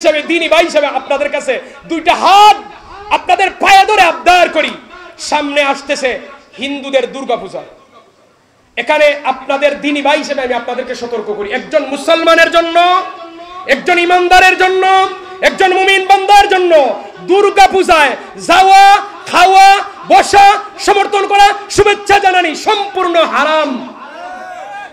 হিসাবে দিনী ভাই হিসাবে আপনাদের কাছে দুইটা হাত আপনাদের পায়ে ধরে আবদার করি, সামনে আসতেছে হিন্দুদের দুর্গাপূজা। এখানে আপনাদের দিনী ভাই হিসেবে আমি আপনাদেরকে সতর্ক করি, একজন মুসলমানের জন্য, একজন ইমানদারের জন্য, একজন মুমিন বান্দার জন্য দুর্গাপূজায় যাওয়া, খাওয়া, বসা, সমর্থন করা, শুভেচ্ছা জানানি সম্পূর্ণ হারাম।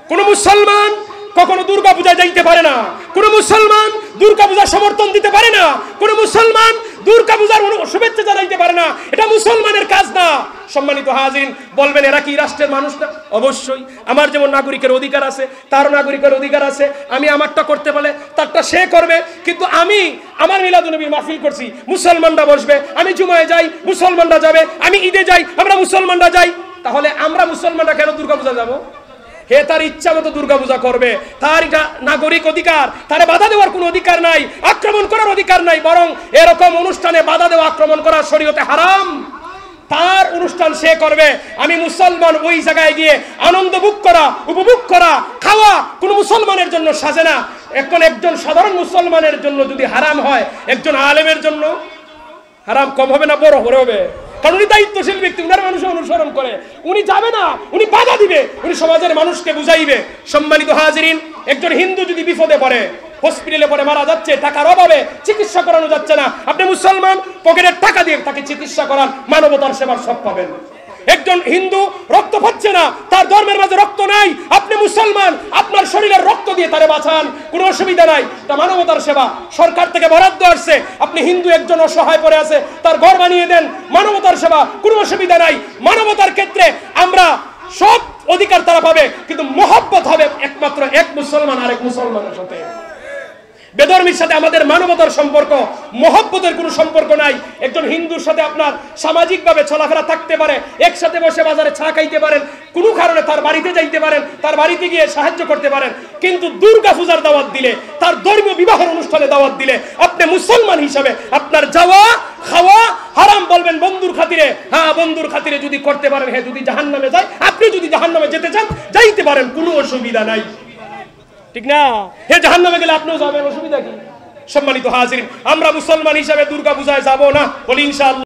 কোন মুসলমান কখনো দুর্গাপূজায় যাইতে পারে না, কোন মুসলমান দুর্গাপূজার সমর্থন দিতে পারে না, কোন মুসলমান দুর্গাপূজার শুভেচ্ছা জানাইতে পারে না। এটা মুসলমানের কাজ না। সম্মানিত হাজিরিন, বলবেন এরা কি রাষ্ট্রের মানুষ না? অবশ্যই। আমার যেমন নাগরিকের অধিকার আছে, তার নাগরিকের অধিকার আছে। আমি আমারটা করতে পারলে তারটা সে করবে। কিন্তু আমি আমার মিলাদুন্নবীর মাহফিল করছি, মুসলমানরা বসবে, আমি জুমায় যাই, মুসলমানরা যাবে, আমি ঈদে যাই, আমরা মুসলমানরা যাই। তাহলে আমরা মুসলমানরা কেন দুর্গাপূজা যাব? হে তার ইচ্ছা মতো দুর্গাপূজা করবে, তার এটা নাগরিক অধিকার, তার বাধা দেওয়ার কোনো অধিকার নাই, আক্রমণ করার অধিকার নাই। বরং এরকম অনুষ্ঠানে বাধা দেওয়া, আক্রমণ করা শরীয়তে হারাম। তার অনুষ্ঠান সে করবে। আমি মুসলমান ওই জায়গায় গিয়ে আনন্দ ভোগ করা, উপভোগ করা, খাওয়া কোন মুসলমানের জন্য সাজে না। এখন একজন সাধারণ মুসলমানের জন্য যদি হারাম হয়, একজন আলেমের জন্য হারাম কম হবে না বড় হবে? কারণ উনি দায়িত্বশীল ব্যক্তি, উনার মানুষ অনুসরণ করে, উনি যাবে না, উনি বাধা দিবে, উনি সমাজের মানুষকে বুঝাইবে। সম্মানিত হাজিরিন, একজন হিন্দু যদি বিপদে পড়ে, হসপিটালে পড়ে মারা যাচ্ছে, টাকার অভাবে চিকিৎসা করানো যাচ্ছে না, আপনি মুসলমান পকেটের টাকা দিয়ে তাকে চিকিৎসা করান, মানবতার সেবার সব পাবেন। একজন হিন্দু রক্ত পাচ্ছে না, তার ধর্মের মাঝে রক্ত নাই, আপনি মুসলমান আপনার শরীরের রক্ত দিয়ে তারে বাঁচান, কোনো অসুবিধা নাই, এটা মানবতার সেবা। সরকার থেকে বরাদ্দ আসছে, আপনি হিন্দু একজন অসহায় পড়ে আছে, তার ঘর বানিয়ে দেন, মানবতার সেবা, কোনো অসুবিধা নাই। মানবতার ক্ষেত্রে আমরা সব অধিকার তারা পাবে, কিন্তু মহব্বত হবে একমাত্র এক মুসলমান আরেক মুসলমানের সাথে। বেধর্মীর সাথে আমাদের মানবতার সম্পর্ক, মহব্বতের কোনো সম্পর্ক নাই। একজন হিন্দুর সাথে আপনার সামাজিকভাবে চলাফেরা থাকতে পারে, একসাথে বসে বাজারে চা খাইতে পারেন, কোনো কারণে তার বাড়িতে যাইতে পারেন, তার বাড়িতে গিয়ে সাহায্য করতে পারেন। কিন্তু দুর্গা পূজার দাওয়াত দিলে, তার ধর্মীয় বিবাহের অনুষ্ঠানে দাওয়াত দিলে, আপনি মুসলমান হিসাবে আপনার যাওয়া, খাওয়া হারাম। বলবেন বন্ধুর খাতিরে, হ্যাঁ বন্ধুর খাতিরে যদি করতে পারেন, হ্যাঁ যদি জাহান্নামে যায়, আপনি যদি জাহান্নামে যেতে চান যাইতে পারেন, কোনো অসুবিধা নাই, ঠিক না? হে জাহান্নামে গেলে আপনিও যাবেন, অসুবিধা কি? সম্মানিত হাজিরিন, আমরা মুসলমান হিসাবে দুর্গা পূজায় যাব না, বলি ইনশাআল্লাহ।